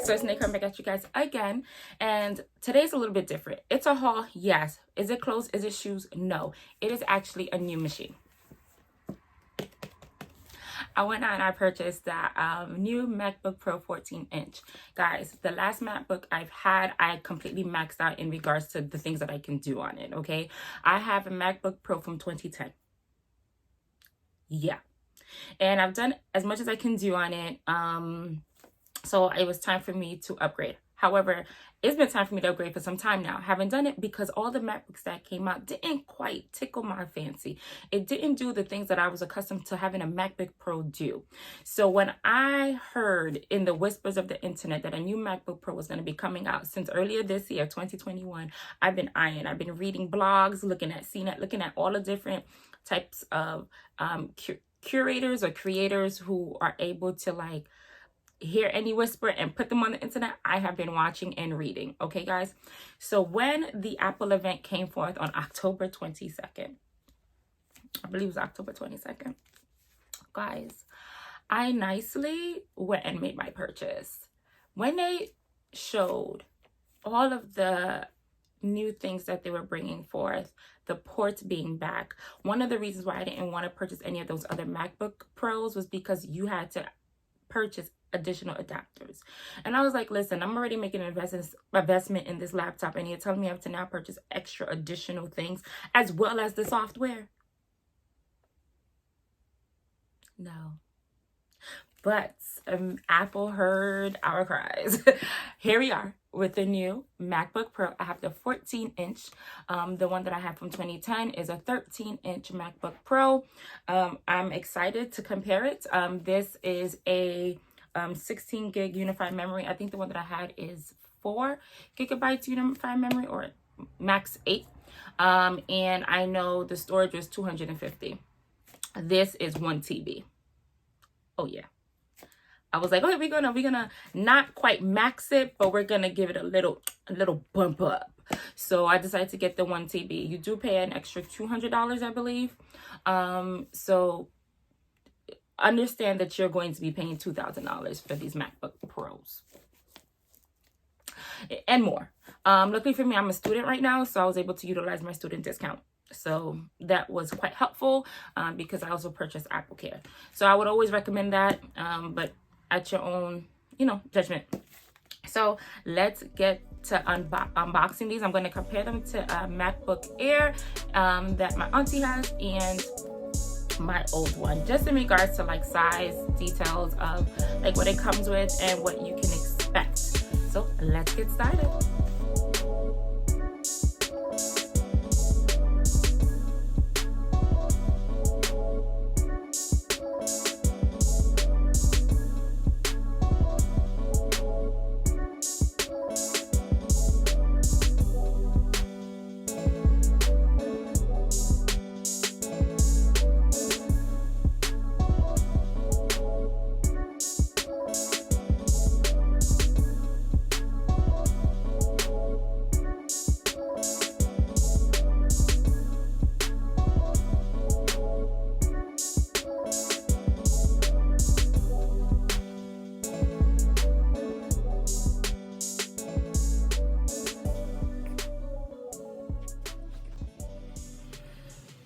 So it's Nick coming back at you guys again, and today's a little bit different. It's a haul, yes. Is it clothes? Is it shoes? No. It is actually a new machine. I went out and I purchased that new MacBook Pro 14-inch. Guys, the last MacBook I've had, I completely maxed out in regards to the things that I can do on it, okay? I have a MacBook Pro from 2010. Yeah. And I've done as much as I can do on it. So it was time for me to upgrade. However, it's been time for me to upgrade for some time now. I haven't done it because all the MacBooks that came out didn't quite tickle my fancy. It didn't do the things that I was accustomed to having a MacBook Pro do. So when I heard in the whispers of the internet that a new MacBook Pro was going to be coming out since earlier this year, 2021, I've been reading blogs, looking at CNET, looking at all the different types of curators or creators who are able to like hear any whisper and put them on the internet. I have been watching and reading. Okay, guys. So when the Apple event came forth on October 22nd, I believe it was October 22nd, guys, I nicely went and made my purchase. When they showed all of the new things that they were bringing forth, the ports being back, one of the reasons why I didn't want to purchase any of those other MacBook Pros was because you had to purchase additional adapters. And I was like, listen, I'm already making an investment in this laptop, and you're telling me I have to now purchase extra additional things as well as the software? No. But Apple heard our cries. Here we are with the new MacBook Pro. I have the 14-inch. The one that I have from 2010 is a 13-inch MacBook Pro. I'm excited to compare it. This is a 16 gig unified memory. I think the one that I had is 4 gigabytes unified memory, or max 8. And I know the storage was 250. This is 1 TB. Oh yeah. I was like, okay, we're gonna not quite max it, but we're gonna give it a little bump up. So I decided to get the 1 TB. You do pay an extra $200, I believe. So understand that you're going to be paying $2,000 for these MacBook Pros and more. Luckily for me, I'm a student right now, so I was able to utilize my student discount. So that was quite helpful because I also purchased Apple Care. So I would always recommend that, but at your own, judgment. So let's get to unboxing these. I'm going to compare them to a MacBook Air that my auntie has and my old one, just in regards to like size, details of like what it comes with and what you can expect. So let's get started.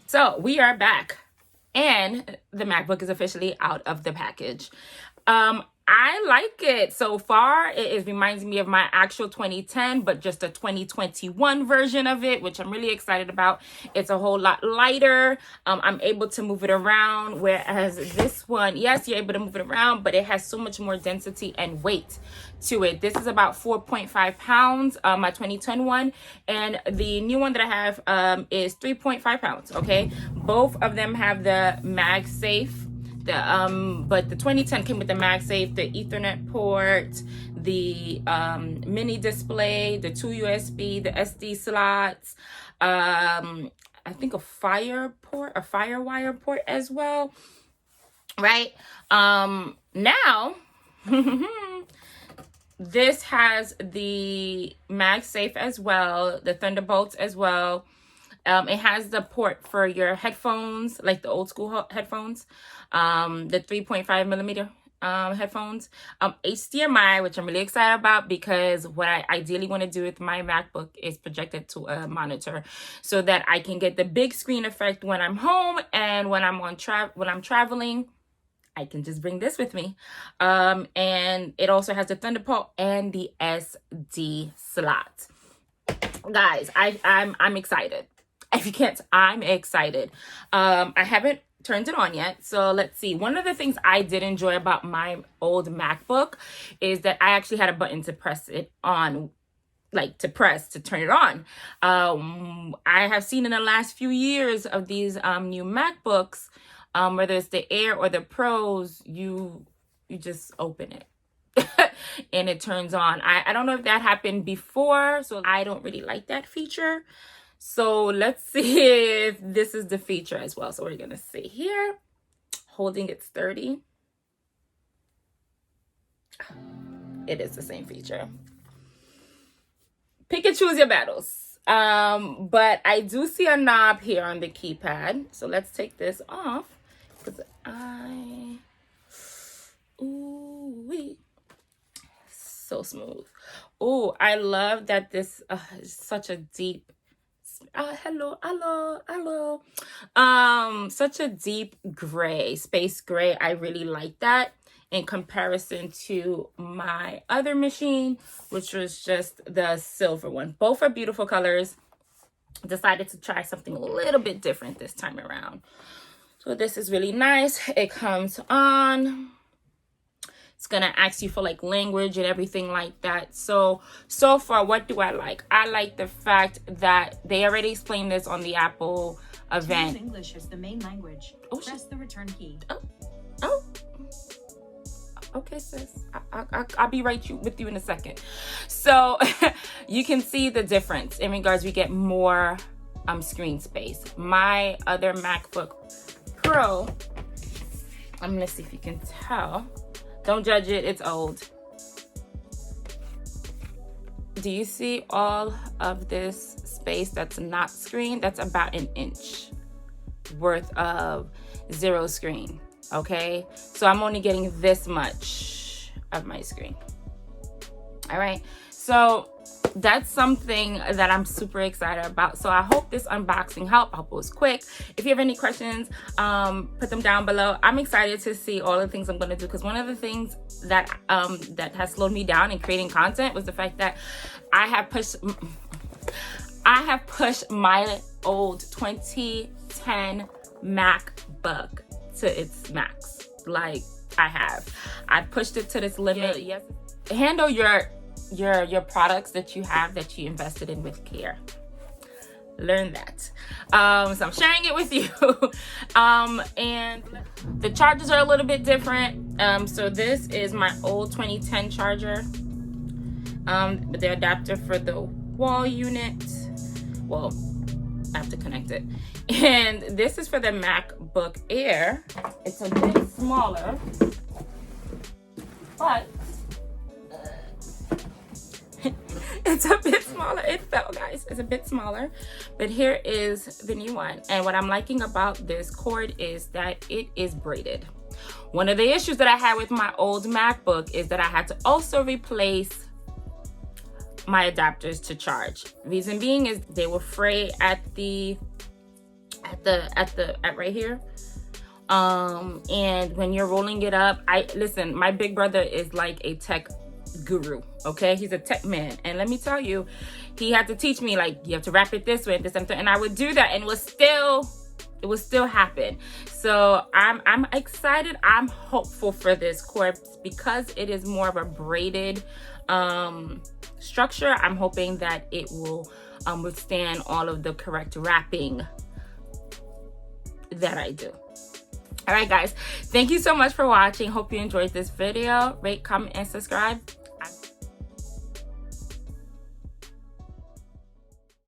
So we are back, and the MacBook is officially out of the package. I like it so far. It reminds me of my actual 2010, but just a 2021 version of it, which I'm really excited about. It's a whole lot lighter. I'm able to move it around, whereas this one, yes, you're able to move it around, but it has so much more density and weight to it. This is about 4.5 pounds, my 2010 one, and the new one that I have is 3.5 pounds, okay? Both of them have the MagSafe. But the 2010 came with the MagSafe, the Ethernet port, the mini display, the 2 USB, the SD slots, I think a Firewire port as well, right? Now, this has the MagSafe as well, the Thunderbolts as well. It has the port for your headphones, like the old school headphones, the 3.5 millimeter headphones, HDMI, which I'm really excited about, because what I ideally want to do with my MacBook is project it to a monitor so that I can get the big screen effect when I'm home, and when I'm traveling, I can just bring this with me. And it also has the Thunderbolt and the SD slot. Guys, I'm excited. If you can't, I'm excited. I haven't turned it on yet, so let's see. One of the things I did enjoy about my old MacBook is that I actually had a button to press it on, like to turn it on. I have seen in the last few years of these new MacBooks, whether it's the Air or the Pros, you just open it and it turns on. I don't know if that happened before, so I don't really like that feature. So let's see if this is the feature as well. So we're gonna see here, holding it sturdy. It is the same feature. Pick and choose your battles. But I do see a knob here on the keypad. So let's take this off, because ooh, so smooth. Oh, I love that this is such a deep, hello. Such a deep gray, space gray. I really like that in comparison to my other machine, which was just the silver one. Both are beautiful colors. Decided to try something a little bit different this time around. So this is really nice. It comes on. It's gonna ask you for like language and everything like that. So far, what do I like? I like the fact that they already explained this on the Apple event. English is the main language. Oh, press the return key. Oh. Okay, sis. I'll be right with you in a second. So you can see the difference in regards. We get more screen space. My other MacBook Pro, I'm gonna see if you can tell. Don't judge it, it's old. Do you see all of this space that's not screen? That's about an inch worth of zero screen, okay? So I'm only getting this much of my screen. All right, so that's something that I'm super excited about. So I hope this unboxing helped. I hope it was quick. If you have any questions, put them down below. I'm excited to see all the things I'm going to do, because one of the things that that has slowed me down in creating content was the fact that I have pushed my old 2010 MacBook to its max. Like I pushed it to this limit. Yes. Handle your products that you have, that you invested in, with care. Learn that. So I'm sharing it with you. And the chargers are a little bit different. So this is my old 2010 charger. The adapter for the wall unit. Well, I have to connect it. And this is for the MacBook Air. It's a bit smaller, but it's a bit smaller. It fell, guys. It's a bit smaller, but here is the new one. And what I'm liking about this cord is that it is braided. One of the issues that I had with my old MacBook is that I had to also replace my adapters to charge. Reason being is they were fray at right here. And when you're rolling it up, listen, my big brother is like a tech guru, okay? He's a tech man, and let me tell you, he had to teach me, like, you have to wrap it this way and this and I would do that, and it would still happen. So I'm excited. I'm hopeful for this cord, because it is more of a braided structure. I'm hoping that it will withstand all of the correct wrapping that I do. All right, guys, thank you so much for watching. Hope you enjoyed this video. Rate, comment, and subscribe.